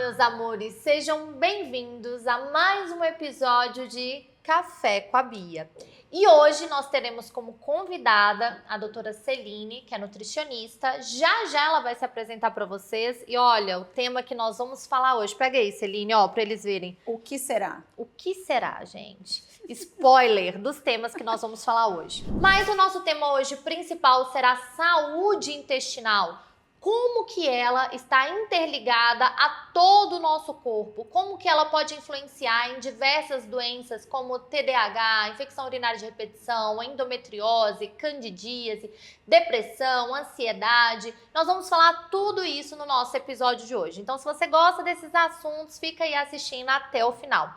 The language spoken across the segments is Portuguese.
meus amores, sejam bem-vindos a mais um episódio de Café com a Bia. E hoje nós teremos como convidada a doutora Celine, que é nutricionista. Já ela vai se apresentar para vocês. E olha, o tema que nós vamos falar hoje, pega aí, Celine, ó, para eles verem. O que será? O que será, gente? Spoiler dos temas que nós vamos falar hoje. Mas o nosso tema hoje principal será saúde intestinal. Como que ela está interligada a todo o nosso corpo, como que ela pode influenciar em diversas doenças como TDAH, infecção urinária de repetição, endometriose, candidíase, depressão, ansiedade. Nós vamos falar tudo isso no nosso episódio de hoje. Então, se você gosta desses assuntos, fica aí assistindo até o final.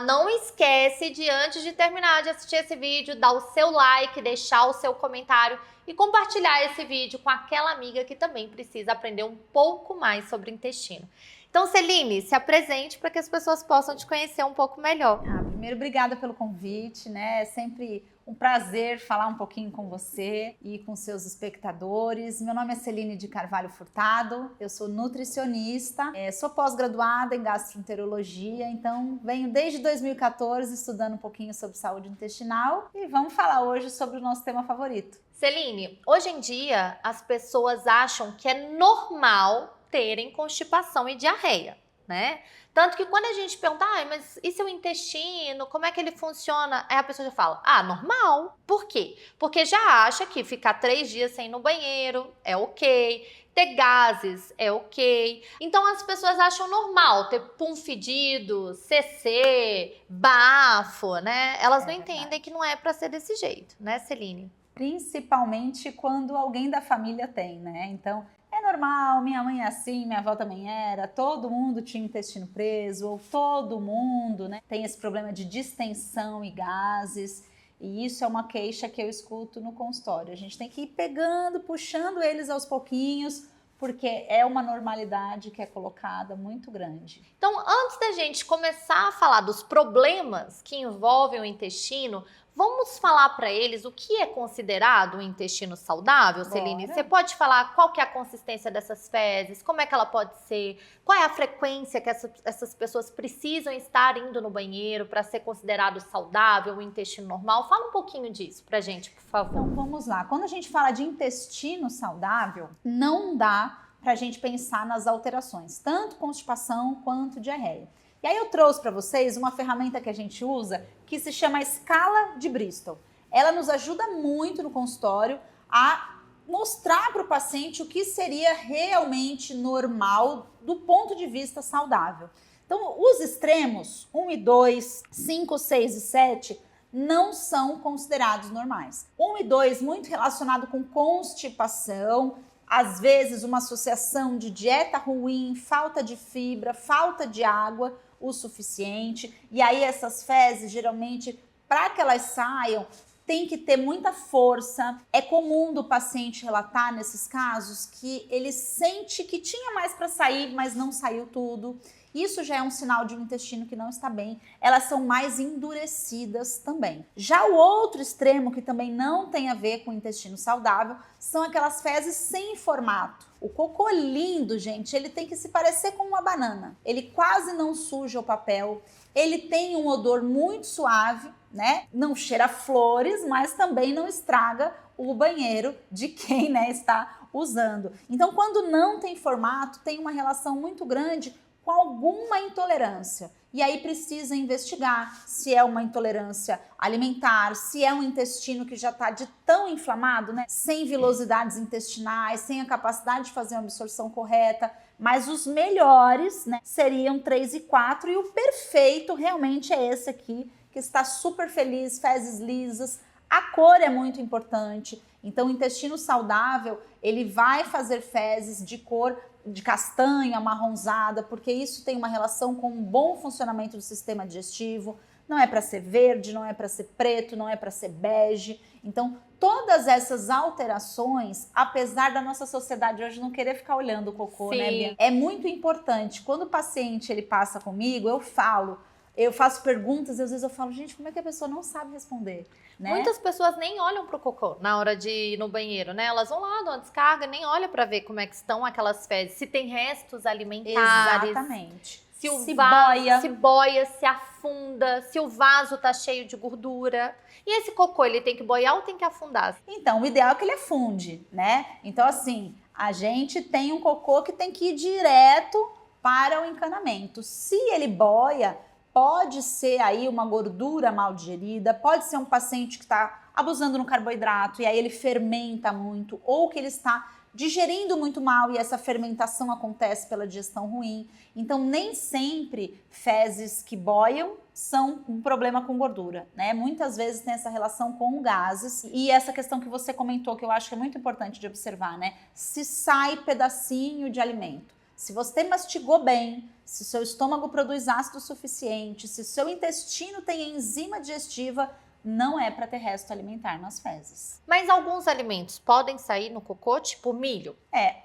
Não esquece de, antes de terminar de assistir esse vídeo, dar o seu like, deixar o seu comentário e compartilhar esse vídeo com aquela amiga que também precisa aprender um pouco mais sobre o intestino. Então, Celine, se apresente para que as pessoas possam te conhecer um pouco melhor. Primeiro, obrigada pelo convite, né? É sempre um prazer falar um pouquinho com você e com seus espectadores. Meu nome é Celine de Carvalho Furtado, eu sou nutricionista, sou pós-graduada em gastroenterologia, então venho desde 2014 estudando um pouquinho sobre saúde intestinal e vamos falar hoje sobre o nosso tema favorito. Celine, hoje em dia as pessoas acham que é normal terem constipação e diarreia, né? Tanto que quando a gente pergunta, mas e seu intestino, como é que ele funciona? Aí a pessoa já fala, normal. Por quê? Porque já acha que ficar 3 dias sem ir no banheiro é ok, ter gases é ok. Então as pessoas acham normal ter pum fedido, CC, bafo, né? Elas não entendem que não é pra ser desse jeito, né, Celine? Principalmente quando alguém da família tem, né? Então, é normal, minha mãe é assim, minha avó também era, todo mundo tinha intestino preso, ou todo mundo, né, tem esse problema de distensão e gases, e isso é uma queixa que eu escuto no consultório. A gente tem que ir pegando, puxando eles aos pouquinhos, porque é uma normalidade que é colocada muito grande. Então, antes da gente começar a falar dos problemas que envolvem o intestino, vamos falar para eles o que é considerado um intestino saudável, Celine? Você pode falar qual que é a consistência dessas fezes, como é que ela pode ser, qual é a frequência que essas pessoas precisam estar indo no banheiro para ser considerado saudável, um intestino normal? Fala um pouquinho disso pra gente, por favor. Então vamos lá, quando a gente fala de intestino saudável, não dá pra gente pensar nas alterações, tanto constipação quanto diarreia. E aí eu trouxe para vocês uma ferramenta que a gente usa que se chama escala de Bristol. Ela nos ajuda muito no consultório a mostrar para o paciente o que seria realmente normal do ponto de vista saudável. Então, os extremos 1 e 2, 5, 6 e 7 não são considerados normais. 1 e 2 muito relacionado com constipação, às vezes uma associação de dieta ruim, falta de fibra, falta de água o suficiente, e aí essas fezes geralmente, para que elas saiam, tem que ter muita força. É comum do paciente relatar nesses casos que ele sente que tinha mais para sair, mas não saiu tudo. Isso já é um sinal de um intestino que não está bem. Elas são mais endurecidas também. Já o outro extremo, que também não tem a ver com o intestino saudável, são aquelas fezes sem formato. O cocô lindo, gente, ele tem que se parecer com uma banana. Ele quase não suja o papel. Ele tem um odor muito suave, né? Não cheira a flores, mas também não estraga o banheiro de quem, né, está usando. Então, quando não tem formato, tem uma relação muito grande com alguma intolerância. E aí precisa investigar se é uma intolerância alimentar, se é um intestino que já está de tão inflamado, né? Sem vilosidades intestinais, sem a capacidade de fazer uma absorção correta. Mas os melhores, né, seriam 3 e 4 e o perfeito realmente é esse aqui, que está super feliz, fezes lisas. A cor é muito importante. Então o intestino saudável, ele vai fazer fezes de cor de castanha, amarronzada, porque isso tem uma relação com um bom funcionamento do sistema digestivo. Não é para ser verde, não é para ser preto, não é para ser bege. Então, todas essas alterações, apesar da nossa sociedade hoje não querer ficar olhando o cocô, né, Bia? É muito importante. Quando o paciente ele passa comigo, eu falo, eu faço perguntas e às vezes eu falo, gente, como é que a pessoa não sabe responder? Né? Muitas pessoas nem olham pro cocô na hora de ir no banheiro, né? Elas vão lá, dão uma descarga, nem olham pra ver como é que estão aquelas fezes, se tem restos alimentares. Exatamente. Se o Se vaso boia. se boia, se afunda, se o vaso tá cheio de gordura. E esse cocô, ele tem que boiar ou tem que afundar? Então, o ideal é que ele afunde, né? Então, assim, a gente tem um cocô que tem que ir direto para o encanamento. Se ele boia, pode ser aí uma gordura mal digerida, pode ser um paciente que está abusando no carboidrato e aí ele fermenta muito, ou que ele está digerindo muito mal e essa fermentação acontece pela digestão ruim. Então, nem sempre fezes que boiam são um problema com gordura, né? Muitas vezes tem essa relação com gases e essa questão que você comentou, que eu acho que é muito importante de observar, né? Se sai pedacinho de alimento, se você mastigou bem, se seu estômago produz ácido suficiente, se seu intestino tem enzima digestiva, não é para ter resto alimentar nas fezes. Mas alguns alimentos podem sair no cocô, tipo milho?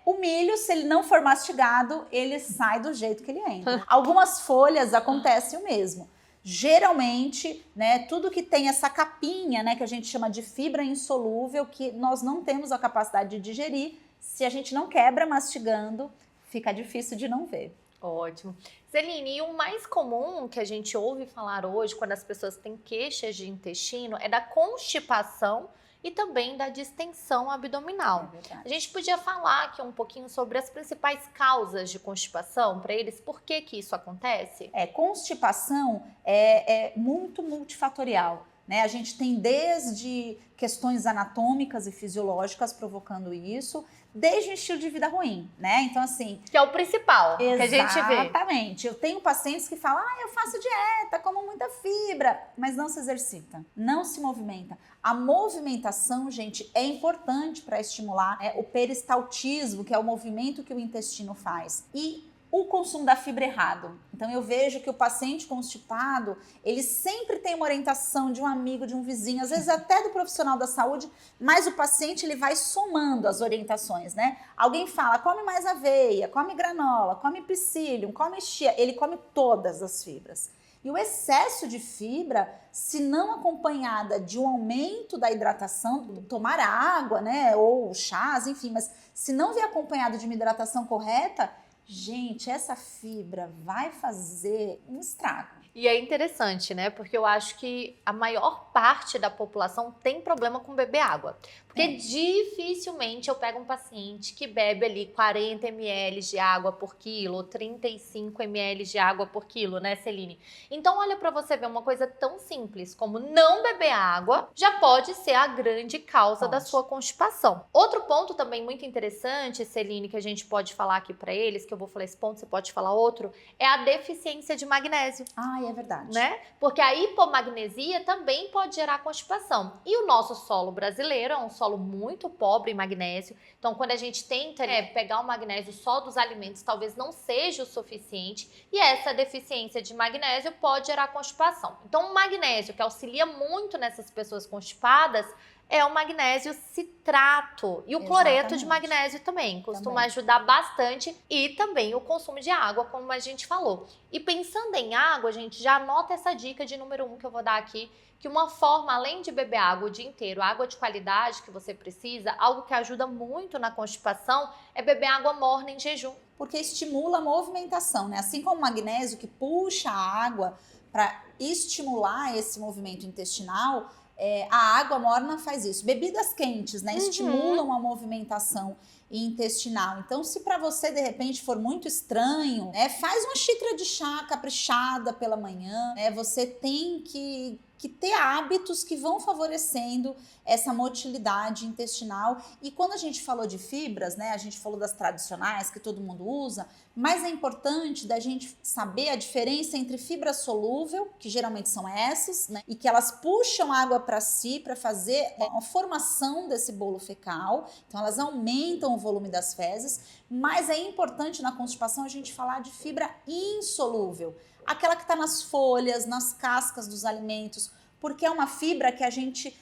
O milho, se ele não for mastigado, ele sai do jeito que ele entra. Algumas folhas acontece o mesmo. Geralmente, né, tudo que tem essa capinha, né, que a gente chama de fibra insolúvel, que nós não temos a capacidade de digerir, se a gente não quebra mastigando, fica difícil de não ver. Ótimo. Celine, e o mais comum que a gente ouve falar hoje, quando as pessoas têm queixas de intestino, é da constipação e também da distensão abdominal. A gente podia falar aqui um pouquinho sobre as principais causas de constipação para eles, por que que isso acontece? Constipação é muito multifatorial, né? A gente tem desde questões anatômicas e fisiológicas provocando isso, desde um estilo de vida ruim, né? Então, assim... Que é o principal que a gente vê. Exatamente. Eu tenho pacientes que falam, eu faço dieta, como muita fibra, mas não se exercita, não se movimenta. A movimentação, gente, é importante para estimular o peristaltismo, que é o movimento que o intestino faz. E o consumo da fibra errado. Então eu vejo que o paciente constipado, ele sempre tem uma orientação de um amigo, de um vizinho, às vezes até do profissional da saúde, mas o paciente ele vai somando as orientações, né? Alguém fala, come mais aveia, come granola, come psyllium, come chia, ele come todas as fibras. E o excesso de fibra, se não acompanhada de um aumento da hidratação, tomar água, né, ou chás, enfim, mas se não vier acompanhado de uma hidratação correta, gente, essa fibra vai fazer um estrago. E é interessante, né? Porque eu acho que a maior parte da população tem problema com beber água. Porque dificilmente eu pego um paciente que bebe ali 40 ml de água por quilo, ou 35 ml de água por quilo, né, Celine? Então, olha pra você ver, uma coisa tão simples como não beber água já pode ser a grande causa da sua constipação. Outro ponto também muito interessante, Celine, que a gente pode falar aqui pra eles, que eu vou falar esse ponto, você pode falar outro, é a deficiência de magnésio. É verdade. Né? Porque a hipomagnesia também pode gerar constipação. E o nosso solo brasileiro é um solo muito pobre em magnésio. Então, quando a gente tenta pegar o magnésio só dos alimentos, talvez não seja o suficiente. E essa deficiência de magnésio pode gerar constipação. Então, o magnésio, que auxilia muito nessas pessoas constipadas, é o magnésio citrato e o cloreto de magnésio também. Costuma ajudar bastante e também o consumo de água, como a gente falou. E pensando em água, gente, já anota essa dica de número 1 que eu vou dar aqui, que uma forma, além de beber água o dia inteiro, água de qualidade que você precisa, algo que ajuda muito na constipação é beber água morna em jejum. Porque estimula a movimentação, né? Assim como o magnésio que puxa a água para estimular esse movimento intestinal, a água morna faz isso. Bebidas quentes, né, estimulam a movimentação intestinal. Então, se para você de repente for muito estranho, faz uma xícara de chá caprichada pela manhã. Você tem que ter hábitos que vão favorecendo essa motilidade intestinal. E quando a gente falou de fibras, né, a gente falou das tradicionais que todo mundo usa, mas é importante da gente saber a diferença entre fibra solúvel, que geralmente são essas, né, e que elas puxam água para si para fazer a formação desse bolo fecal. Então elas aumentam o volume das fezes, mas é importante na constipação a gente falar de fibra insolúvel, aquela que está nas folhas, nas cascas dos alimentos, porque é uma fibra que a gente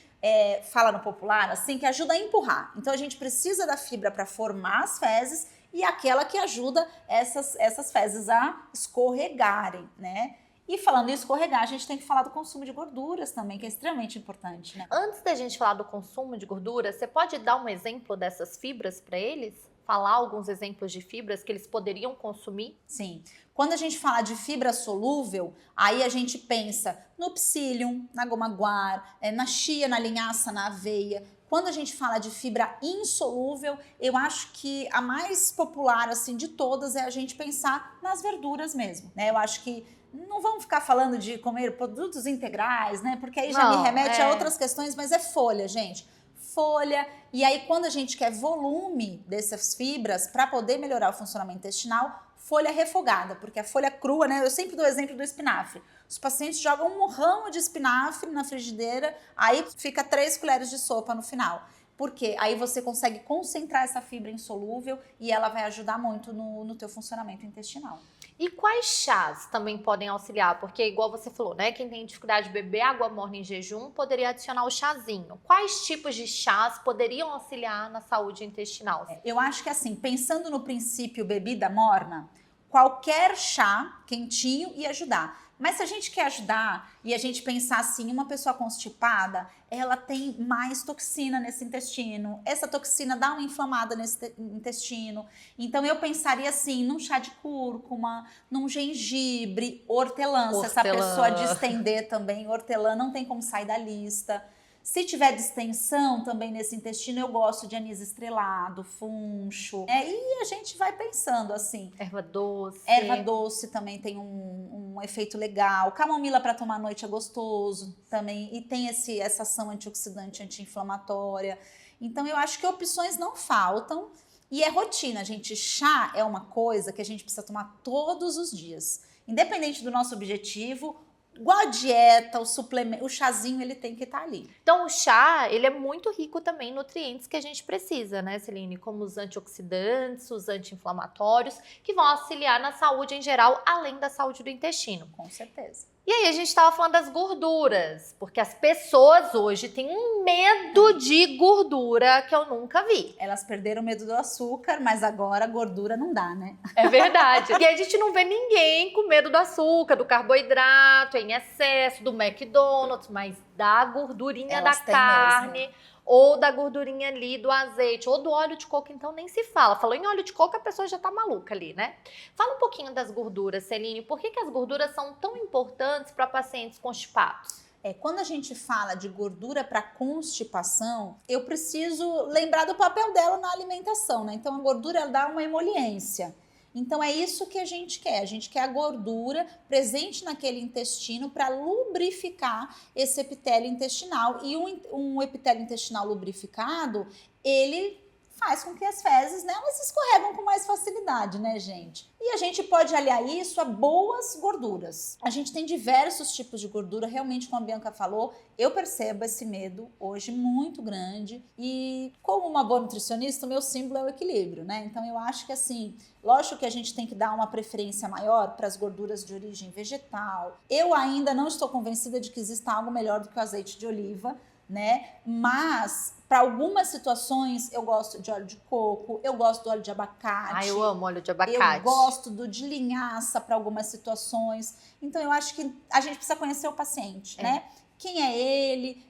fala no popular, assim, que ajuda a empurrar. Então a gente precisa da fibra para formar as fezes e aquela que ajuda essas fezes a escorregarem, né? E falando em escorregar, a gente tem que falar do consumo de gorduras também, que é extremamente importante, né? Antes da gente falar do consumo de gordura, você pode dar um exemplo dessas fibras para eles? Falar alguns exemplos de fibras que eles poderiam consumir? Sim. Quando a gente fala de fibra solúvel, aí a gente pensa no psyllium, na goma guar, na chia, na linhaça, na aveia. Quando a gente fala de fibra insolúvel, eu acho que a mais popular assim de todas é a gente pensar nas verduras mesmo, né? Eu acho que não vamos ficar falando de comer produtos integrais, né? Porque aí já me remete a outras questões, mas é folha, gente. Folha, e aí quando a gente quer volume dessas fibras para poder melhorar o funcionamento intestinal, folha refogada, porque a folha crua, né? Eu sempre dou o exemplo do espinafre. Os pacientes jogam um ramo de espinafre na frigideira, aí fica 3 colheres de sopa no final. Porque aí você consegue concentrar essa fibra insolúvel e ela vai ajudar muito no teu funcionamento intestinal. E quais chás também podem auxiliar? Porque, igual você falou, né? Quem tem dificuldade de beber água morna em jejum poderia adicionar o chazinho. Quais tipos de chás poderiam auxiliar na saúde intestinal? Eu acho que assim, pensando no princípio bebida morna, qualquer chá quentinho ia ajudar. Mas se a gente quer ajudar e a gente pensar assim, uma pessoa constipada, ela tem mais toxina nesse intestino. Essa toxina dá uma inflamada nesse intestino. Então eu pensaria assim, num chá de cúrcuma, num gengibre, hortelã. Se essa pessoa distender também, hortelã não tem como sair da lista. Se tiver distensão também nesse intestino, eu gosto de anis estrelado, funcho. E a gente vai pensando assim. Erva doce. Erva doce também tem um efeito legal. Camomila para tomar à noite é gostoso também. E tem essa ação antioxidante, anti-inflamatória. Então eu acho que opções não faltam. E é rotina, gente. Chá é uma coisa que a gente precisa tomar todos os dias. Independente do nosso objetivo, igual a dieta, o suplemento, o chazinho, ele tem que estar ali. Então o chá, ele é muito rico também em nutrientes que a gente precisa, né, Celine? Como os antioxidantes, os anti-inflamatórios, que vão auxiliar na saúde em geral, além da saúde do intestino. Com certeza. E aí a gente estava falando das gorduras, porque as pessoas hoje têm um medo de gordura que eu nunca vi. Elas perderam o medo do açúcar, mas agora a gordura não dá, né? É verdade. E a gente não vê ninguém com medo do açúcar, do carboidrato em excesso, do McDonald's, mas da gordurinha Elas da têm carne, mesmo. ou da gordurinha ali do azeite, ou do óleo de coco, então nem se fala. Falou em óleo de coco, a pessoa já tá maluca ali, né? Fala um pouquinho das gorduras, Celine. Por que as gorduras são tão importantes para pacientes constipados? Quando a gente fala de gordura para constipação, eu preciso lembrar do papel dela na alimentação, né? Então a gordura ela dá uma emoliência. Então é isso que a gente quer. A gente quer a gordura presente naquele intestino para lubrificar esse epitélio intestinal. E um epitélio intestinal lubrificado, ele faz com que as fezes, né, elas escorregam com mais facilidade, né, gente? E a gente pode aliar isso a boas gorduras. A gente tem diversos tipos de gordura, realmente, como a Bianca falou, eu percebo esse medo hoje muito grande. E como uma boa nutricionista, o meu símbolo é o equilíbrio, né? Então eu acho que assim, lógico que a gente tem que dar uma preferência maior para as gorduras de origem vegetal. Eu ainda não estou convencida de que exista algo melhor do que o azeite de oliva, né? Mas para algumas situações eu gosto de óleo de coco, eu gosto do óleo de abacate. Ah, eu amo óleo de abacate. Eu gosto do de linhaça para algumas situações. Então eu acho que a gente precisa conhecer o paciente, né? Quem é ele,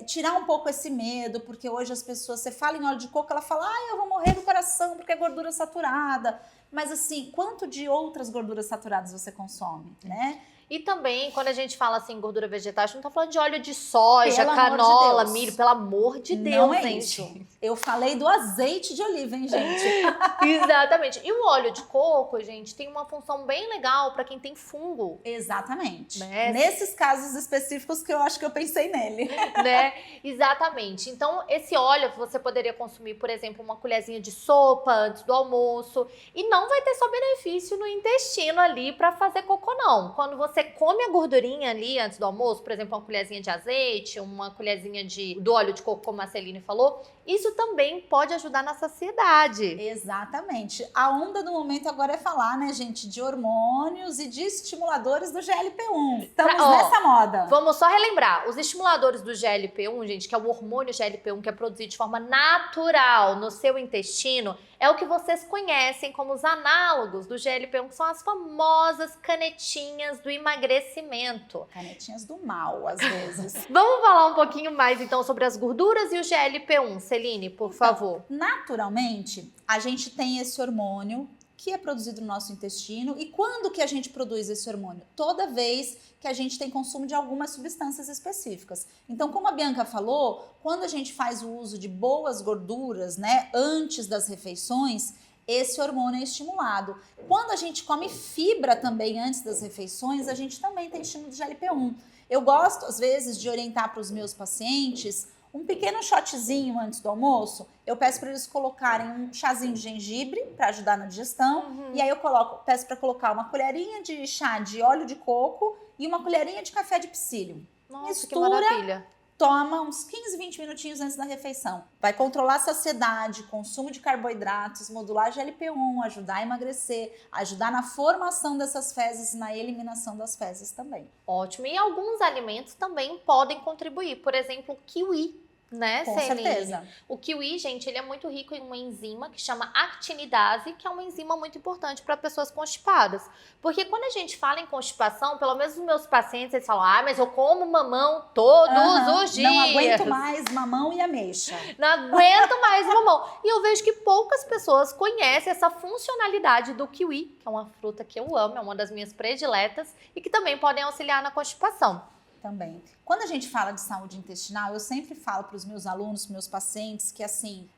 tirar um pouco esse medo, porque hoje as pessoas, você fala em óleo de coco, ela fala, eu vou morrer do coração porque é gordura saturada. Mas assim, quanto de outras gorduras saturadas você consome, né? E também, quando a gente fala assim, gordura vegetal, a gente não tá falando de óleo de soja, Pelo canola, amor de Deus. milho, pelo amor de Deus, Não é gente. isso. Eu falei do azeite de oliva, hein, gente? Exatamente. E o óleo de coco, gente, tem uma função bem legal para quem tem fungo. Exatamente. Né? Nesses casos específicos que eu acho que eu pensei nele. Né? Exatamente. Então, esse óleo você poderia consumir, por exemplo, uma colherzinha de sopa antes do almoço e não vai ter só benefício no intestino ali para fazer cocô, não. Quando você come a gordurinha ali antes do almoço, por exemplo, uma colherzinha de azeite, uma colherzinha do óleo de coco, como a Celine falou, isso também pode ajudar na saciedade. Exatamente. A onda do momento agora é falar, né, gente, de hormônios e de estimuladores do GLP-1. Estamos nessa moda. Vamos só relembrar. Os estimuladores do GLP-1, gente, que é o hormônio GLP-1 que é produzido de forma natural no seu intestino, é o que vocês conhecem como os análogos do GLP-1, que são as famosas canetinhas do emagrecimento. Canetinhas do mal, às vezes. Vamos falar um pouquinho mais, então, sobre as gorduras e o GLP-1. Celine, por favor. Naturalmente, a gente tem esse hormônio que é produzido no nosso intestino. E quando que a gente produz esse hormônio? Toda vez que a gente tem consumo de algumas substâncias específicas. Então, como a Bianca falou, quando a gente faz o uso de boas gorduras, né, antes das refeições, esse hormônio é estimulado. Quando a gente come fibra também antes das refeições, a gente também tem estímulo de GLP-1. Eu gosto, às vezes, de orientar para os meus pacientes um pequeno shotzinho antes do almoço. Eu peço para eles colocarem um chazinho de gengibre para ajudar na digestão. E aí eu peço para colocar uma colherinha de chá de óleo de coco e uma colherinha de café de psyllium. Nossa, mistura, que maravilha. Toma uns 15, 20 minutinhos antes da refeição. Vai controlar a saciedade, consumo de carboidratos, modular GLP-1, ajudar a emagrecer, ajudar na formação dessas fezes e na eliminação das fezes também. Ótimo. E alguns alimentos também podem contribuir. Por exemplo, o kiwi. Né, Com Celine? certeza. O kiwi, gente, ele é muito rico em uma enzima que chama actinidase, que é uma enzima muito importante para pessoas constipadas. Porque quando a gente fala em constipação, pelo menos os meus pacientes, eles falam, mas eu como mamão todos os dias. Não aguento mais mamão e ameixa. Não aguento mais mamão. E eu vejo que poucas pessoas conhecem essa funcionalidade do kiwi, que é uma fruta que eu amo, é uma das minhas prediletas, e que também podem auxiliar na constipação. Também. Quando a gente fala de saúde intestinal, eu sempre falo para os meus alunos, para os meus pacientes, que assim,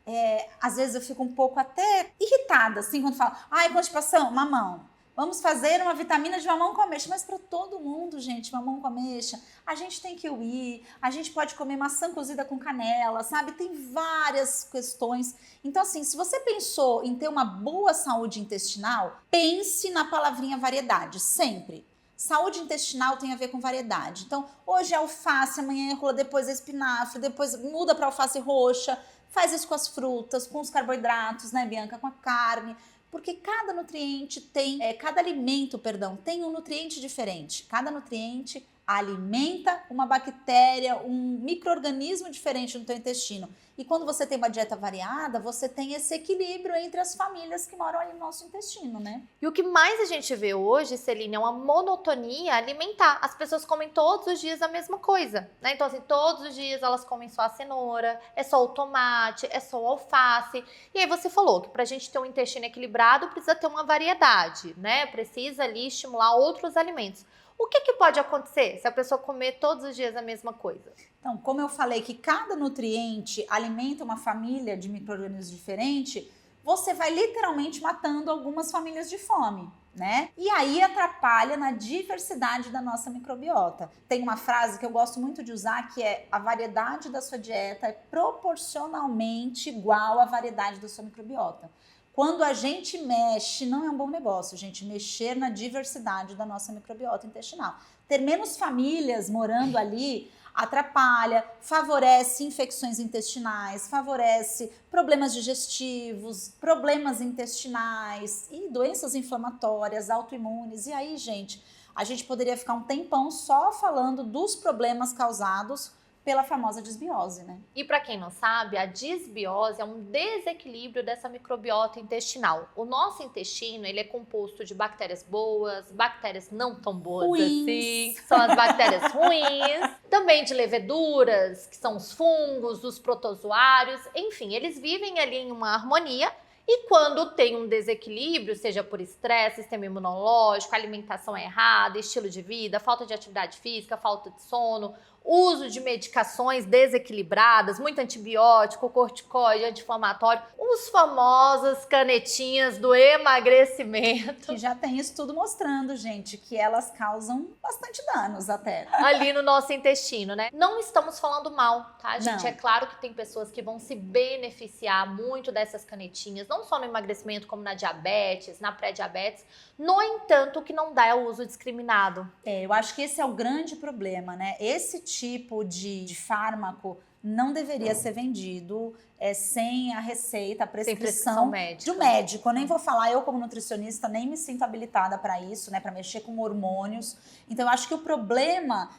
às vezes eu fico um pouco até irritada, assim, quando falo, constipação, mamão. Vamos fazer uma vitamina de mamão com ameixa. Mas para todo mundo, gente, mamão com ameixa. A gente tem kiwi, a gente pode comer maçã cozida com canela, sabe? Tem várias questões. Então, assim, se você pensou em ter uma boa saúde intestinal, pense na palavrinha variedade, sempre. Saúde intestinal tem a ver com variedade. Então, hoje é alface, amanhã é rúcula, depois é espinafre, depois muda para alface roxa. Faz isso com as frutas, com os carboidratos, né, Bianca? Com a carne. Porque cada nutriente tem, cada alimento, tem um nutriente diferente. Cada nutriente alimenta uma bactéria, um micro-organismo diferente no teu intestino. E quando você tem uma dieta variada, você tem esse equilíbrio entre as famílias que moram ali no nosso intestino, né? E o que mais a gente vê hoje, Celine, é uma monotonia alimentar. As pessoas comem todos os dias a mesma coisa, né? Então, assim, todos os dias elas comem só a cenoura, é só o tomate, é só o alface. E aí você falou que pra gente ter um intestino equilibrado, precisa ter uma variedade, né? Precisa ali estimular outros alimentos. O que pode acontecer se a pessoa comer todos os dias a mesma coisa? Então, como eu falei que cada nutriente alimenta uma família de micro-organismos diferente, você vai literalmente matando algumas famílias de fome, né? E aí atrapalha na diversidade da nossa microbiota. Tem uma frase que eu gosto muito de usar que é: a variedade da sua dieta é proporcionalmente igual à variedade da sua microbiota. Quando a gente mexe, não é um bom negócio, gente, mexer na diversidade da nossa microbiota intestinal. Ter menos famílias morando ali atrapalha, favorece infecções intestinais, favorece problemas digestivos, problemas intestinais e doenças inflamatórias, autoimunes. E aí, gente, a gente poderia ficar um tempão só falando dos problemas causados pela famosa disbiose, né? E para quem não sabe, a disbiose é um desequilíbrio dessa microbiota intestinal. O nosso intestino, ele é composto de bactérias boas, bactérias não tão boas assim, que são as bactérias ruins, também de leveduras, que são os fungos, os protozoários, enfim, eles vivem ali em uma harmonia. E quando tem um desequilíbrio, seja por estresse, sistema imunológico, alimentação errada, estilo de vida, falta de atividade física, falta de sono, uso de medicações desequilibradas, muito antibiótico, corticoide, anti-inflamatório, os famosos canetinhas do emagrecimento. Que já tem estudo mostrando, gente, que elas causam bastante danos até. Ali no nosso intestino, né? Não estamos falando mal, tá, gente? Não. É claro que tem pessoas que vão se beneficiar muito dessas canetinhas, não só no emagrecimento, como na diabetes, na pré-diabetes. No entanto, o que não dá é o uso discriminado. Eu acho que esse é o grande problema, né? Esse tipo de fármaco não deveria ser vendido sem a receita, a prescrição médica. do médico. Eu nem vou falar, eu como nutricionista nem me sinto habilitada para isso, né? Para mexer com hormônios. Então eu acho que o problema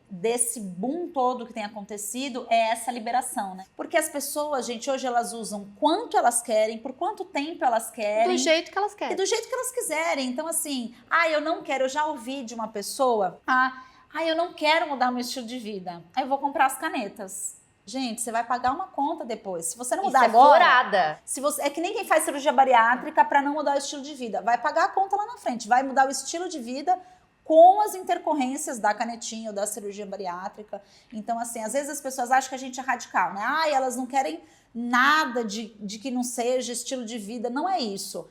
desse boom todo que tem acontecido é essa liberação, né? Porque as pessoas, gente, hoje elas usam quanto elas querem, por quanto tempo elas querem. Do jeito que elas E querem. do jeito que elas quiserem. Então, assim, eu não quero, eu já ouvi de uma pessoa, eu não quero mudar meu estilo de vida. Aí eu vou comprar as canetas. Gente, você vai pagar uma conta depois. Se você não mudar Isso agora, é furada. é que nem quem faz cirurgia bariátrica para não mudar o estilo de vida. Vai pagar a conta lá na frente, vai mudar o estilo de vida com as intercorrências da canetinha ou da cirurgia bariátrica. Então, assim, às vezes as pessoas acham que a gente é radical, né? Elas não querem nada de que não seja estilo de vida. Não é isso.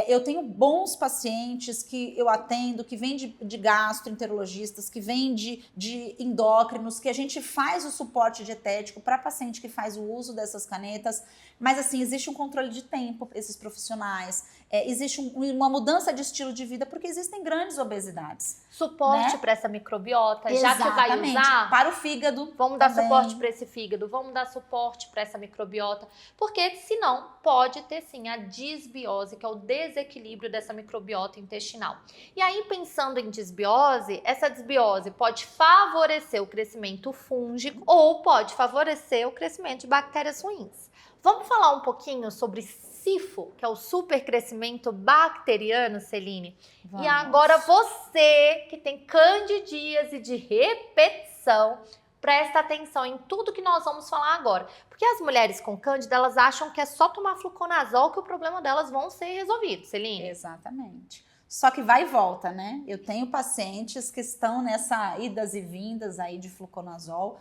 Eu tenho bons pacientes que eu atendo, que vêm de gastroenterologistas, que vêm de endócrinos, que a gente faz o suporte dietético para paciente que faz o uso dessas canetas. Mas, assim, existe um controle de tempo para esses profissionais. Existe uma mudança de estilo de vida, porque existem grandes obesidades. Suporte, né, para essa microbiota, já que vai usar para o fígado. Vamos dar suporte para esse fígado, vamos dar suporte para essa microbiota, porque senão pode ter sim a disbiose, que é o desequilíbrio dessa microbiota intestinal. E aí, pensando em disbiose, essa disbiose pode favorecer o crescimento fúngico ou pode favorecer o crescimento de bactérias ruins. Vamos falar um pouquinho sobre SIFO, que é o supercrescimento bacteriano, Celine. Vamos. E agora você que tem candidíase de repetição, presta atenção em tudo que nós vamos falar agora. Porque as mulheres com cândida, elas acham que é só tomar fluconazol que o problema delas vão ser resolvido, Celine. Exatamente. Só que vai e volta, né? Eu tenho pacientes que estão nessa idas e vindas aí de fluconazol.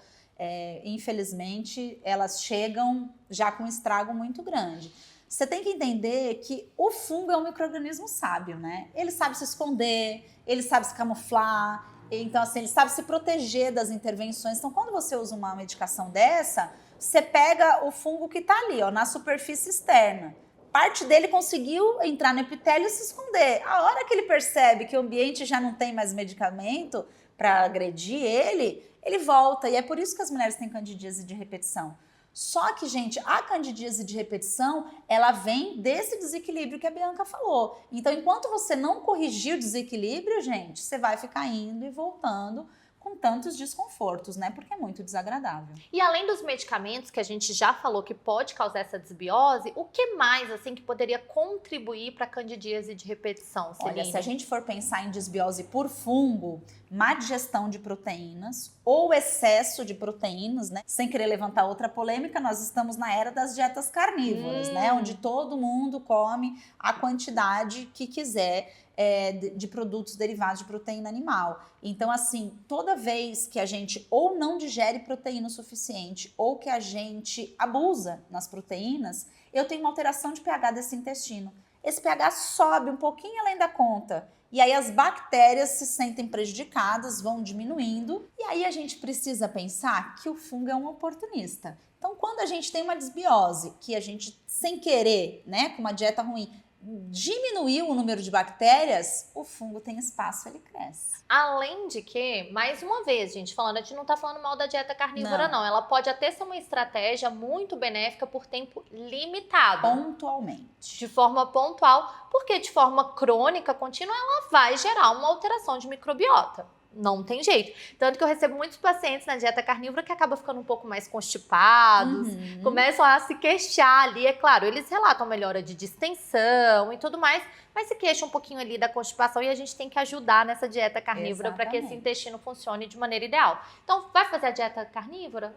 Infelizmente, elas chegam já com um estrago muito grande. Você tem que entender que o fungo é um micro-organismo sábio, né? Ele sabe se esconder, ele sabe se camuflar, então assim, ele sabe se proteger das intervenções. Então, quando você usa uma medicação dessa, você pega o fungo que tá ali, ó, na superfície externa. Parte dele conseguiu entrar no epitélio e se esconder. A hora que ele percebe que o ambiente já não tem mais medicamento para agredir ele volta. E é por isso que as mulheres têm candidíase de repetição. Só que, gente, a candidíase de repetição, ela vem desse desequilíbrio que a Bianca falou. Então, enquanto você não corrigir o desequilíbrio, gente, você vai ficar indo e voltando com tantos desconfortos, né? Porque é muito desagradável. E além dos medicamentos que a gente já falou que pode causar essa desbiose, o que mais, assim, que poderia contribuir para a candidíase de repetição, Celine? Olha, se a gente for pensar em desbiose por fungo, má digestão de proteínas ou excesso de proteínas, né? Sem querer levantar outra polêmica, nós estamos na era das dietas carnívoras, né? Onde todo mundo come a quantidade que quiser de produtos derivados de proteína animal. Então, assim, toda vez que a gente ou não digere proteína o suficiente ou que a gente abusa nas proteínas, eu tenho uma alteração de pH desse intestino. Esse pH sobe um pouquinho além da conta. E aí as bactérias se sentem prejudicadas, vão diminuindo. E aí a gente precisa pensar que o fungo é um oportunista. Então, quando a gente tem uma desbiose, que a gente, sem querer, né, com uma dieta ruim, diminuiu o número de bactérias, o fungo tem espaço, ele cresce. Além de que, mais uma vez, gente, a gente não tá falando mal da dieta carnívora, não. Ela pode até ser uma estratégia muito benéfica por tempo limitado. Pontualmente. De forma pontual, porque de forma crônica, contínua, ela vai gerar uma alteração de microbiota. Não tem jeito. Tanto que eu recebo muitos pacientes na dieta carnívora que acabam ficando um pouco mais constipados, começam a se queixar ali. É claro, eles relatam melhora de distensão e tudo mais, mas se queixam um pouquinho ali da constipação e a gente tem que ajudar nessa dieta carnívora para que esse intestino funcione de maneira ideal. Então, vai fazer a dieta carnívora?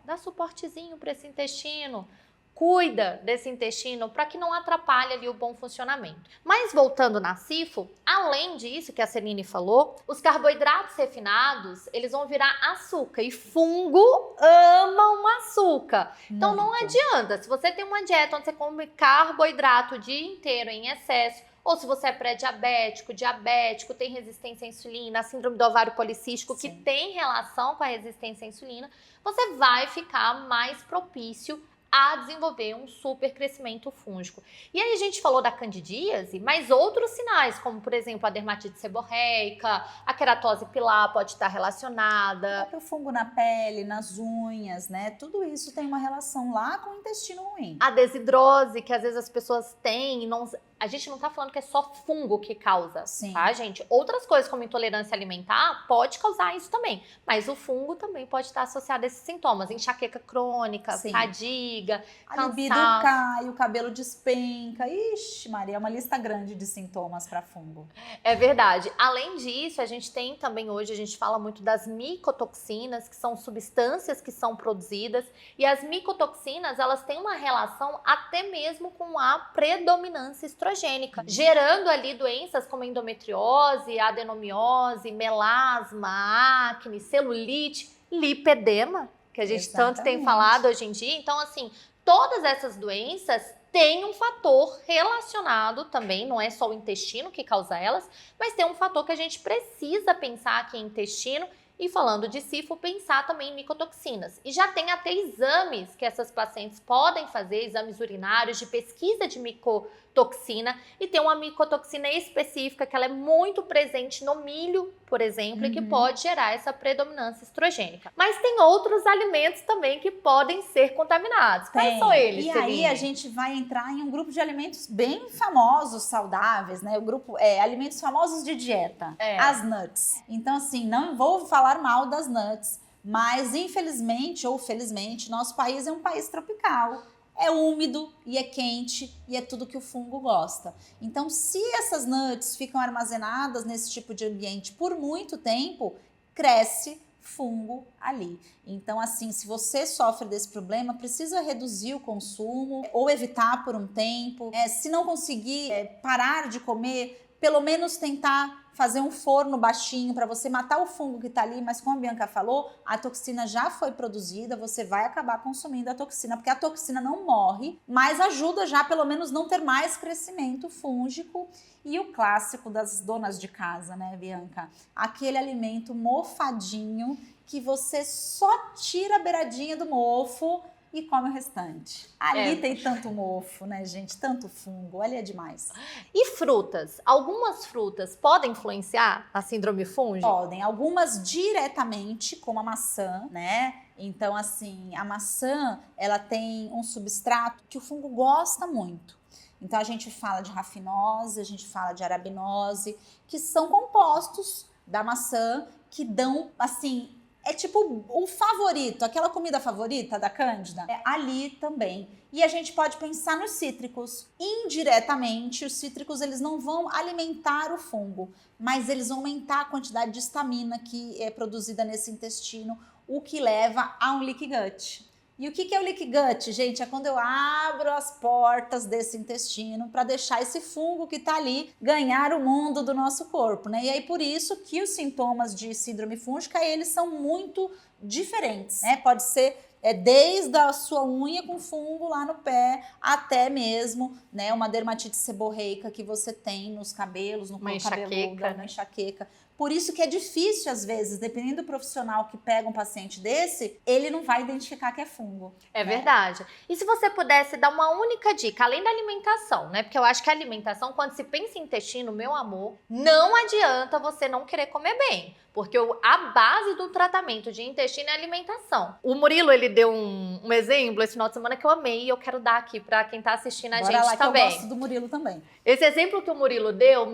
Dá suportezinho para esse intestino. Cuida desse intestino para que não atrapalhe ali o bom funcionamento. Mas voltando na SIFO, além disso que a Celine falou, os carboidratos refinados, eles vão virar açúcar e fungo amam açúcar. Então não adianta, se você tem uma dieta onde você come carboidrato o dia inteiro em excesso, ou se você é pré-diabético, diabético, tem resistência à insulina, síndrome do ovário policístico, que tem relação com a resistência à insulina, você vai ficar mais propício a desenvolver um super crescimento fúngico. E aí a gente falou da candidíase, mas outros sinais, como por exemplo a dermatite seborreica, a queratose pilar pode estar relacionada. O próprio fungo na pele, nas unhas, né? Tudo isso tem uma relação lá com o intestino ruim. A desidrose, que às vezes as pessoas têm e não... a gente não tá falando que é só fungo que causa, Sim. tá, gente? Outras coisas como intolerância alimentar pode causar isso também, mas o fungo também pode estar associado a esses sintomas, enxaqueca crônica, Sim. fadiga, A libido cansaço. cai, o cabelo despenca. Ixi, Maria, é uma lista grande de sintomas para fungo. É verdade. Além disso, a gente tem também hoje, a gente fala muito das micotoxinas, que são substâncias que são produzidas, e as micotoxinas, elas têm uma relação até mesmo com a predominância estrogênica, gerando ali doenças como endometriose, adenomiose, melasma, acne, celulite, lipedema, que a gente tanto tem Exatamente. falado hoje em dia. Então, assim, todas essas doenças têm um fator relacionado também, não é só o intestino que causa elas, mas tem um fator que a gente precisa pensar aqui em intestino. E falando de SIFO, pensar também em micotoxinas. E já tem até exames que essas pacientes podem fazer, exames urinários de pesquisa de micotoxina. E tem uma micotoxina específica que ela é muito presente no milho, por exemplo, e que pode gerar essa predominância estrogênica. Mas tem outros alimentos também que podem ser contaminados. Quais são eles, E Celine? aí a gente vai entrar em um grupo de alimentos bem famosos, saudáveis, né? O grupo é alimentos famosos de dieta, as nuts. Então, assim, não vou falar mal das nuts, mas infelizmente ou felizmente, nosso país é um país tropical. É úmido e é quente e é tudo que o fungo gosta. Então, se essas nuts ficam armazenadas nesse tipo de ambiente por muito tempo, cresce fungo ali. Então, assim, se você sofre desse problema, precisa reduzir o consumo ou evitar por um tempo. Se não conseguir parar de comer, pelo menos tentar fazer um forno baixinho para você matar o fungo que tá ali, mas como a Bianca falou, a toxina já foi produzida, você vai acabar consumindo a toxina, porque a toxina não morre, mas ajuda já pelo menos não ter mais crescimento fúngico. E o clássico das donas de casa, né, Bianca? Aquele alimento mofadinho que você só tira a beiradinha do mofo e come o restante. Ali tem tanto mofo, né, gente? Tanto fungo, ali é demais. E frutas? Algumas frutas podem influenciar a síndrome fúngica? Podem, algumas diretamente, como a maçã, né? Então, assim, a maçã, ela tem um substrato que o fungo gosta muito. Então, a gente fala de rafinose, a gente fala de arabinose, que são compostos da maçã que dão, assim, é tipo o favorito, aquela comida favorita da Cândida, é ali também. E a gente pode pensar nos cítricos. Indiretamente, os cítricos eles não vão alimentar o fungo, mas eles vão aumentar a quantidade de histamina que é produzida nesse intestino, o que leva a um leaky gut. E o que é o leaky gut, gente? É quando eu abro as portas desse intestino para deixar esse fungo que está ali ganhar o mundo do nosso corpo, né? E aí por isso que os sintomas de síndrome fúngica, eles são muito diferentes, né? Pode ser desde a sua unha com fungo lá no pé até mesmo, né, uma dermatite seborreica que você tem nos cabelos, no couro cabeludo, uma enxaqueca. Por isso que é difícil, às vezes, dependendo do profissional que pega um paciente desse, ele não vai identificar que é fungo. É verdade. E se você pudesse dar uma única dica, além da alimentação, né? Porque eu acho que a alimentação, quando se pensa em intestino, meu amor, não adianta você não querer comer bem. Porque a base do tratamento de intestino é alimentação. O Murilo, ele deu um exemplo esse final de semana que eu amei e eu quero dar aqui pra quem tá assistindo a gente lá, também. Que eu gosto do Murilo também. Esse exemplo que o Murilo deu,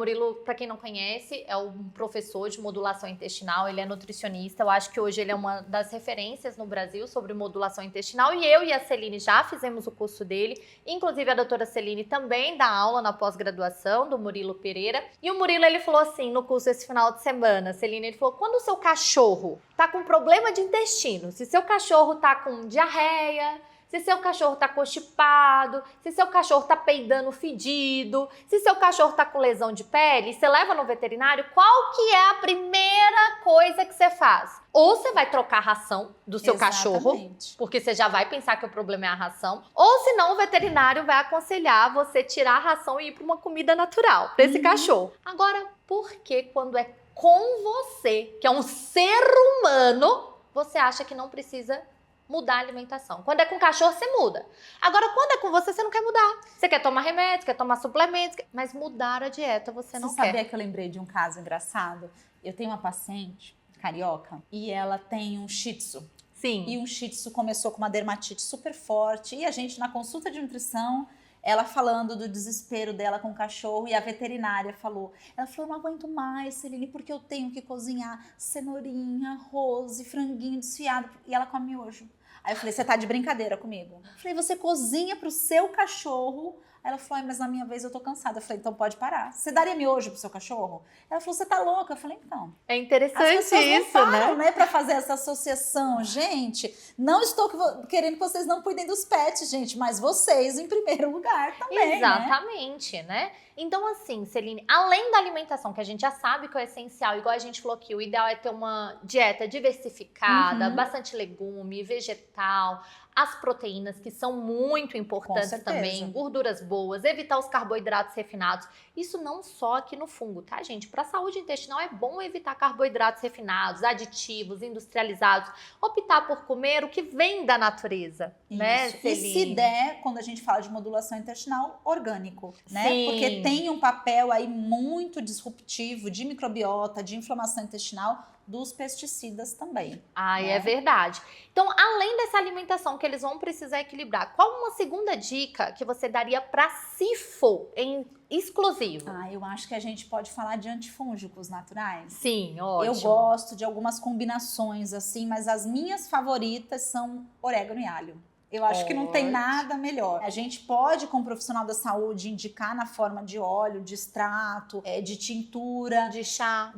pra quem não conhece, é um professor de modulação intestinal, ele é nutricionista, eu acho que hoje ele é uma das referências no Brasil sobre modulação intestinal e eu e a Celine já fizemos o curso dele, inclusive a doutora Celine também dá aula na pós-graduação do Murilo Pereira, e o Murilo ele falou assim no curso esse final de semana, Celine, ele falou, quando o seu cachorro tá com problema de intestino, se seu cachorro tá com diarreia, se seu cachorro tá constipado, se seu cachorro tá peidando fedido, se seu cachorro tá com lesão de pele, você leva no veterinário, qual que é a primeira coisa que você faz? Ou você vai trocar a ração do seu cachorro, porque você já vai pensar que o problema é a ração, ou senão o veterinário vai aconselhar você tirar a ração e ir para uma comida natural para esse cachorro. Agora, por que quando é com você, que é um ser humano, você acha que não precisa mudar a alimentação? Quando é com cachorro, você muda. Agora, quando é com você, você não quer mudar. Você quer tomar remédio, quer tomar suplementos, mas mudar a dieta você não quer. Você sabia que eu lembrei de um caso engraçado? Eu tenho uma paciente carioca e ela tem um shih tzu. Sim. E um shih tzu começou com uma dermatite super forte e a gente na consulta de nutrição ela falando do desespero dela com o cachorro e a veterinária falou, ela falou, eu não aguento mais, Celine, porque eu tenho que cozinhar cenourinha, arroz e franguinho desfiado, e ela come miojo. Aí eu falei, você tá de brincadeira comigo? Eu falei, você cozinha pro seu cachorro? Aí ela falou, mas na minha vez eu tô cansada. Eu falei, então pode parar. Você daria miojo pro seu cachorro? Ela falou, você tá louca? Eu falei, então. É interessante as pessoas isso, não param, né? Pra fazer essa associação. Gente, não estou querendo que vocês não cuidem dos pets, gente, mas vocês em primeiro lugar também, Exatamente, né? Então, assim, Celine, além da alimentação, que a gente já sabe que é essencial, igual a gente falou aqui, o ideal é ter uma dieta diversificada, bastante legume, vegetal, as proteínas, que são muito importantes também, gorduras boas, evitar os carboidratos refinados. Isso não só aqui no fungo, tá, gente? Para a saúde intestinal é bom evitar carboidratos refinados, aditivos, industrializados, optar por comer o que vem da natureza, né, Celine? E se der, quando a gente fala de modulação intestinal, orgânico, né? Sim. Porque tem um papel aí muito disruptivo de microbiota, de inflamação intestinal, dos pesticidas também. É verdade. Então, além dessa alimentação que eles vão precisar equilibrar, qual uma segunda dica que você daria para SIFO em exclusivo? Eu acho que a gente pode falar de antifúngicos naturais. Sim, ótimo. Eu gosto de algumas combinações assim, mas as minhas favoritas são orégano e alho. Eu acho que não tem nada melhor. A gente pode, como profissional da saúde, indicar na forma de óleo, de extrato, de tintura, de chá.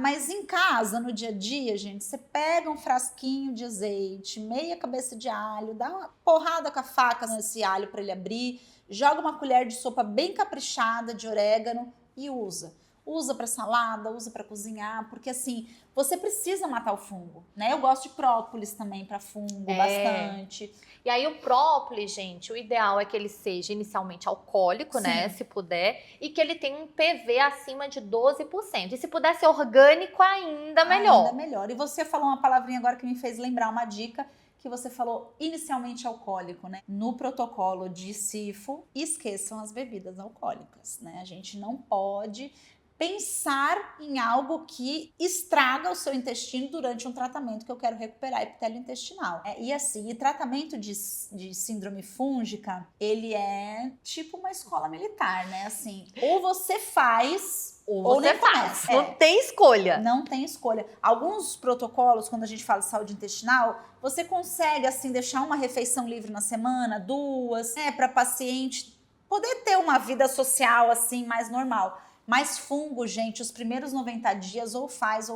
Mas em casa, no dia a dia, gente, você pega um frasquinho de azeite, meia cabeça de alho, dá uma porrada com a faca nesse alho para ele abrir, joga uma colher de sopa bem caprichada de orégano e usa. Usa para salada, usa para cozinhar, porque assim, você precisa matar o fungo, né? Eu gosto de própolis também para fungo, bastante. E aí o própolis, gente, o ideal é que ele seja inicialmente alcoólico, né, se puder, e que ele tenha um PV acima de 12%. E se puder ser orgânico, ainda melhor. Ainda melhor. E você falou uma palavrinha agora que me fez lembrar uma dica, que você falou inicialmente alcoólico, né? No protocolo de SIFO, esqueçam as bebidas alcoólicas, né? A gente não pode pensar em algo que estraga o seu intestino durante um tratamento que eu quero recuperar epitélio intestinal. E assim, o tratamento de síndrome fúngica, ele é tipo uma escola militar, né? Assim, ou você faz ou nem faz. Não tem escolha. Não tem escolha. Alguns protocolos, quando a gente fala de saúde intestinal, você consegue, assim, deixar uma refeição livre na semana, 2, para paciente poder ter uma vida social, assim, mais normal. Mas fungo, gente, os primeiros 90 dias ou faz,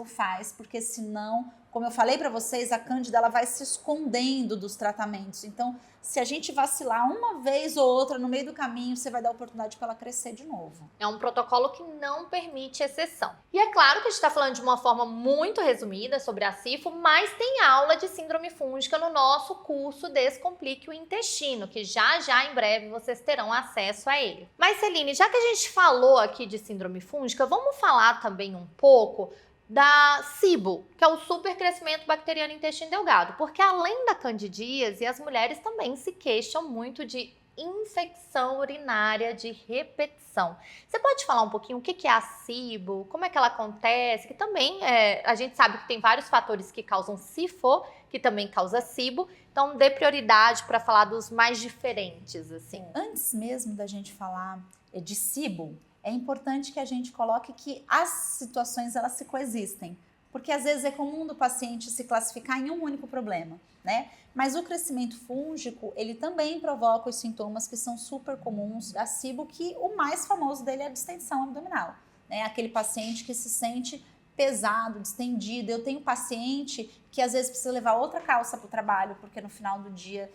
porque senão, como eu falei para vocês, a cândida ela vai se escondendo dos tratamentos. Então, se a gente vacilar uma vez ou outra no meio do caminho, você vai dar oportunidade para ela crescer de novo. É um protocolo que não permite exceção. E é claro que a gente está falando de uma forma muito resumida sobre a SIFO, mas tem aula de síndrome fúngica no nosso curso Descomplique o Intestino, que já em breve vocês terão acesso a ele. Mas Celine, já que a gente falou aqui de síndrome fúngica, vamos falar também um pouco da SIBO, que é o supercrescimento bacteriano intestino delgado, porque além da candidíase, as mulheres também se queixam muito de infecção urinária de repetição. Você pode falar um pouquinho o que é a SIBO, como é que ela acontece, que também a gente sabe que tem vários fatores que causam SIFO, que também causa SIBO, então dê prioridade para falar dos mais diferentes, assim. Antes mesmo da gente falar de SIBO, é importante que a gente coloque que as situações elas se coexistem, porque às vezes é comum do paciente se classificar em um único problema, né? Mas o crescimento fúngico, ele também provoca os sintomas que são super comuns da SIBO, que o mais famoso dele é a distensão abdominal, né? Aquele paciente que se sente pesado, distendido. Eu tenho paciente que às vezes precisa levar outra calça para o trabalho, porque no final do dia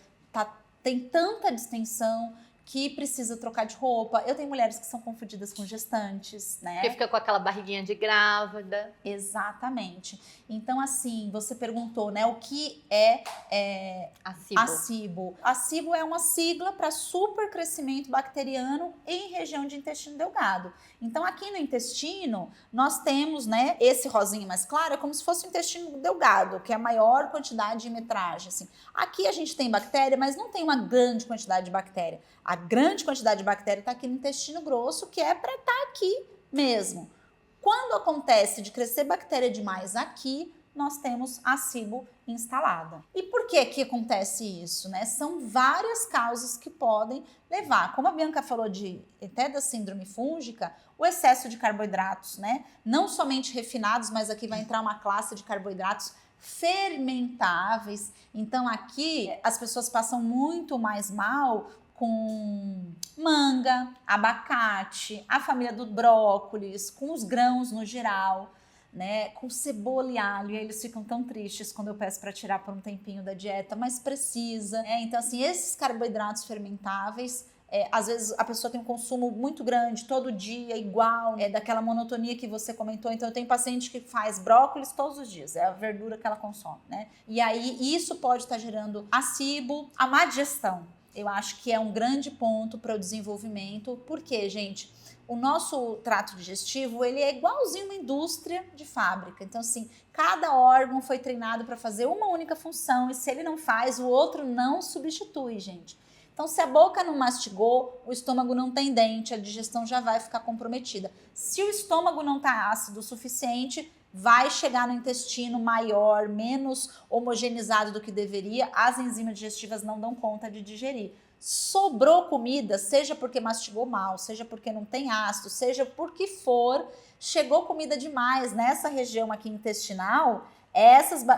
tem tanta distensão que precisa trocar de roupa. Eu tenho mulheres que são confundidas com gestantes, né? Que fica com aquela barriguinha de grávida. Exatamente. Então, assim, você perguntou, né, o que é a SIBO. A SIBO. A SIBO é uma sigla para supercrescimento bacteriano em região de intestino delgado. Então, aqui no intestino, nós temos, né, esse rosinho mais claro, é como se fosse o intestino delgado, que é a maior quantidade de metragem, assim. Aqui a gente tem bactéria, mas não tem uma grande quantidade de bactéria. A grande quantidade de bactéria está aqui no intestino grosso, que é para estar aqui mesmo. Quando acontece de crescer bactéria demais aqui, nós temos a SIBO instalada. E por que acontece isso, né? São várias causas que podem levar. Como a Bianca falou até da síndrome fúngica, o excesso de carboidratos, né? Não somente refinados, mas aqui vai entrar uma classe de carboidratos fermentáveis. Então aqui as pessoas passam muito mais mal com manga, abacate, a família do brócolis, com os grãos no geral, né, com cebola e alho, e aí eles ficam tão tristes quando eu peço para tirar por um tempinho da dieta, mas precisa, né? Então assim, esses carboidratos fermentáveis, às vezes a pessoa tem um consumo muito grande, todo dia, igual, daquela monotonia que você comentou. Então eu tenho paciente que faz brócolis todos os dias, é a verdura que ela consome, né? E aí isso pode estar gerando a SIBO, a má digestão. Eu acho que é um grande ponto para o desenvolvimento, porque, gente, o nosso trato digestivo, ele é igualzinho uma indústria de fábrica. Então, assim, cada órgão foi treinado para fazer uma única função e se ele não faz, o outro não substitui, gente. Então, se a boca não mastigou, o estômago não tem dente, a digestão já vai ficar comprometida. Se o estômago não está ácido o suficiente, vai chegar no intestino maior, menos homogeneizado do que deveria, as enzimas digestivas não dão conta de digerir. Sobrou comida, seja porque mastigou mal, seja porque não tem ácido, seja por que for, chegou comida demais nessa região aqui intestinal,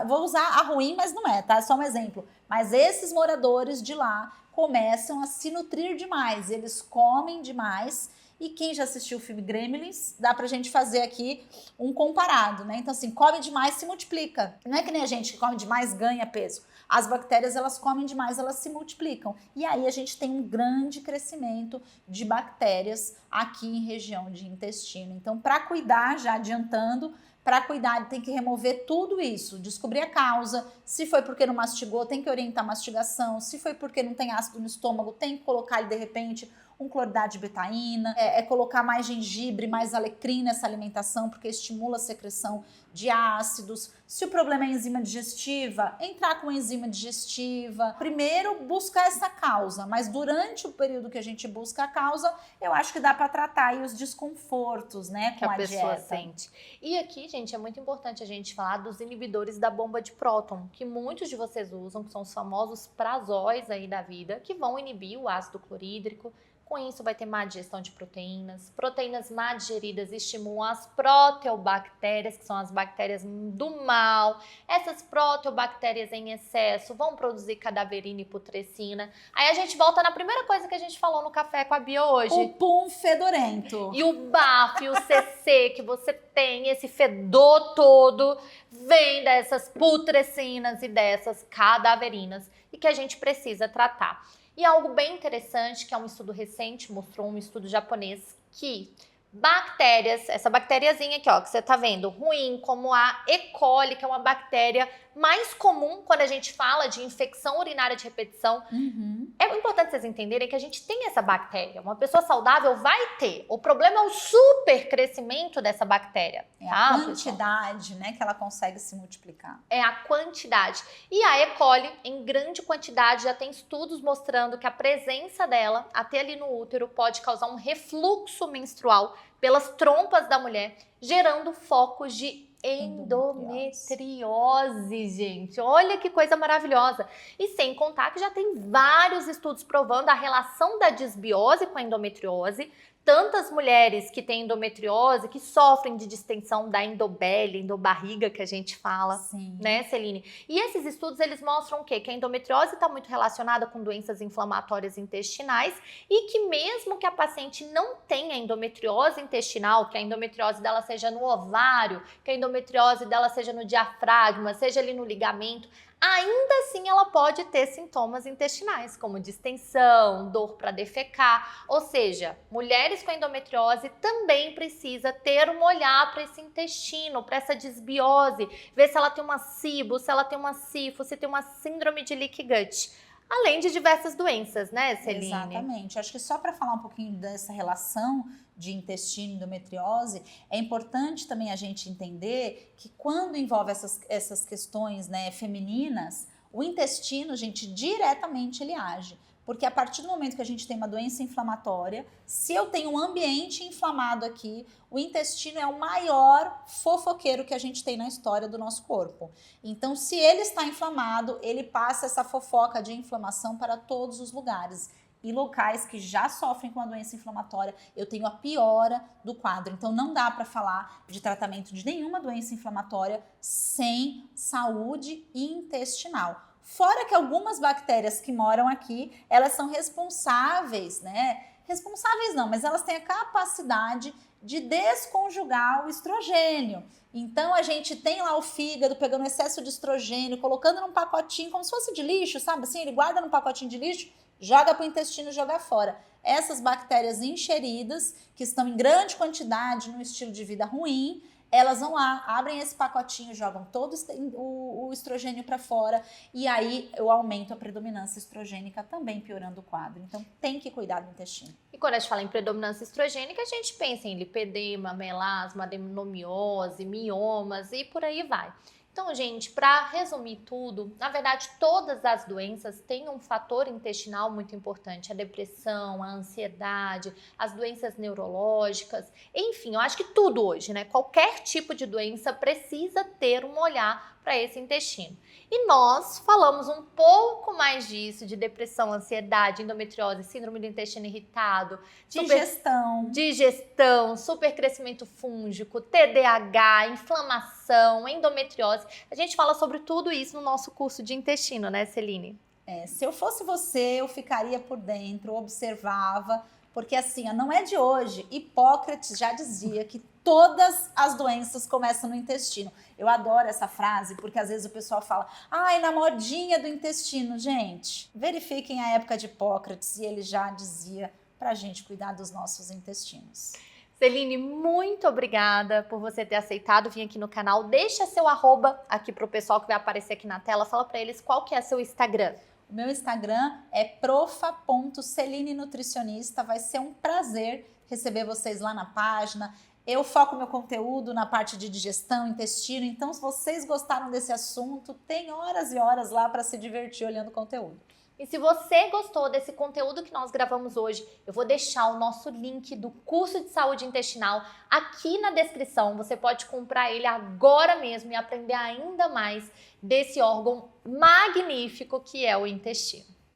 vou usar a ruim, mas não é, tá? É só um exemplo. Mas esses moradores de lá começam a se nutrir demais, eles comem demais. E quem já assistiu o filme Gremlins, dá pra gente fazer aqui um comparado, né? Então assim, come demais, se multiplica. Não é que nem a gente que come demais ganha peso. As bactérias, elas comem demais, elas se multiplicam. E aí a gente tem um grande crescimento de bactérias aqui em região de intestino. Então, para cuidar, já adiantando, para cuidar, tem que remover tudo isso, descobrir a causa. Se foi porque não mastigou, tem que orientar a mastigação. Se foi porque não tem ácido no estômago, tem que colocar de repente um cloridrato de betaína, colocar mais gengibre, mais alecrim nessa alimentação, porque estimula a secreção de ácidos. Se o problema é enzima digestiva, entrar com enzima digestiva. Primeiro, buscar essa causa, mas durante o período que a gente busca a causa, eu acho que dá para tratar aí os desconfortos, né, com que a pessoa dieta. Sente. E aqui, gente, é muito importante a gente falar dos inibidores da bomba de próton, que muitos de vocês usam, que são os famosos prazóis aí da vida, que vão inibir o ácido clorídrico. Com isso, vai ter má digestão de proteínas. Proteínas má digeridas estimulam as proteobactérias, que são as bactérias do mal. Essas proteobactérias em excesso vão produzir cadaverina e putrescina. Aí a gente volta na primeira coisa que a gente falou no café com a Bia hoje. O pum fedorento. E o bafo e o CC que você tem, esse fedor todo, vem dessas putrecinas e dessas cadaverinas e que a gente precisa tratar. E algo bem interessante, que é um estudo recente, mostrou um estudo japonês, que bactérias, essa bactériazinha aqui, ó, que você tá vendo, ruim, como a E. coli, que é uma bactéria mais comum quando a gente fala de infecção urinária de repetição. É importante vocês entenderem que a gente tem essa bactéria. Uma pessoa saudável vai ter. O problema é o super crescimento dessa bactéria. É a quantidade, né, que ela consegue se multiplicar. É a quantidade. E a E. coli, em grande quantidade, já tem estudos mostrando que a presença dela, até ali no útero, pode causar um refluxo menstrual pelas trompas da mulher, gerando focos de endometriose, gente. Olha que coisa maravilhosa. E sem contar que já tem vários estudos provando a relação da disbiose com a endometriose. Tantas mulheres que têm endometriose, que sofrem de distensão da endobele, endobarriga que a gente fala, Sim. né, Celine? E esses estudos, eles mostram o quê? Que a endometriose está muito relacionada com doenças inflamatórias intestinais e que mesmo que a paciente não tenha endometriose intestinal, que a endometriose dela seja no ovário, que a endometriose dela seja no diafragma, seja ali no ligamento, ainda assim ela pode ter sintomas intestinais, como distensão, dor para defecar. Ou seja, mulheres com endometriose também precisa ter um olhar para esse intestino, para essa disbiose, ver se ela tem uma SIBO, se ela tem uma SIFO, se tem uma síndrome de leaky gut. Além de diversas doenças, né, Celine? Exatamente. Acho que só para falar um pouquinho dessa relação de intestino e endometriose, é importante também a gente entender que quando envolve essas questões, né, femininas, o intestino, gente, diretamente ele age. Porque a partir do momento que a gente tem uma doença inflamatória, se eu tenho um ambiente inflamado aqui, o intestino é o maior fofoqueiro que a gente tem na história do nosso corpo. Então, se ele está inflamado, ele passa essa fofoca de inflamação para todos os lugares. E locais que já sofrem com a doença inflamatória, eu tenho a piora do quadro. Então, não dá para falar de tratamento de nenhuma doença inflamatória sem saúde intestinal. Fora que algumas bactérias que moram aqui, elas são responsáveis, né? Responsáveis não, mas elas têm a capacidade de desconjugar o estrogênio. Então, a gente tem lá o fígado pegando excesso de estrogênio, colocando num pacotinho, como se fosse de lixo, sabe? Assim, ele guarda num pacotinho de lixo, joga para o intestino e joga fora. Essas bactérias enxeridas, que estão em grande quantidade no estilo de vida ruim, elas vão lá, abrem esse pacotinho, jogam todo o estrogênio para fora e aí eu aumento a predominância estrogênica também, piorando o quadro. Então tem que cuidar do intestino. E quando a gente fala em predominância estrogênica, a gente pensa em lipedema, melasma, adenomiose, miomas e por aí vai. Então, gente, para resumir tudo, na verdade, todas as doenças têm um fator intestinal muito importante. A depressão, a ansiedade, as doenças neurológicas, enfim, eu acho que tudo hoje, né? Qualquer tipo de doença precisa ter um olhar para esse intestino. E nós falamos um pouco mais disso, de depressão, ansiedade, endometriose, síndrome do intestino irritado, digestão, supercrescimento fúngico, TDAH, inflamação, endometriose. A gente fala sobre tudo isso no nosso curso de intestino, né, Celine? Se eu fosse você, eu ficaria por dentro, observava, porque assim, não é de hoje. Hipócrates já dizia que todas as doenças começam no intestino. Eu adoro essa frase, porque às vezes o pessoal fala, ai, na modinha do intestino. Gente, verifiquem a época de Hipócrates e ele já dizia pra gente cuidar dos nossos intestinos. Celine, muito obrigada por você ter aceitado vir aqui no canal. Deixa seu arroba aqui pro pessoal que vai aparecer aqui na tela. Fala pra eles qual que é seu Instagram. O meu Instagram é profa.celinenutricionista. Vai ser um prazer receber vocês lá na página. Eu foco meu conteúdo na parte de digestão, intestino. Então, se vocês gostaram desse assunto, tem horas e horas lá para se divertir olhando o conteúdo. E se você gostou desse conteúdo que nós gravamos hoje, eu vou deixar o nosso link do curso de saúde intestinal aqui na descrição. Você pode comprar ele agora mesmo e aprender ainda mais desse órgão magnífico que é o intestino.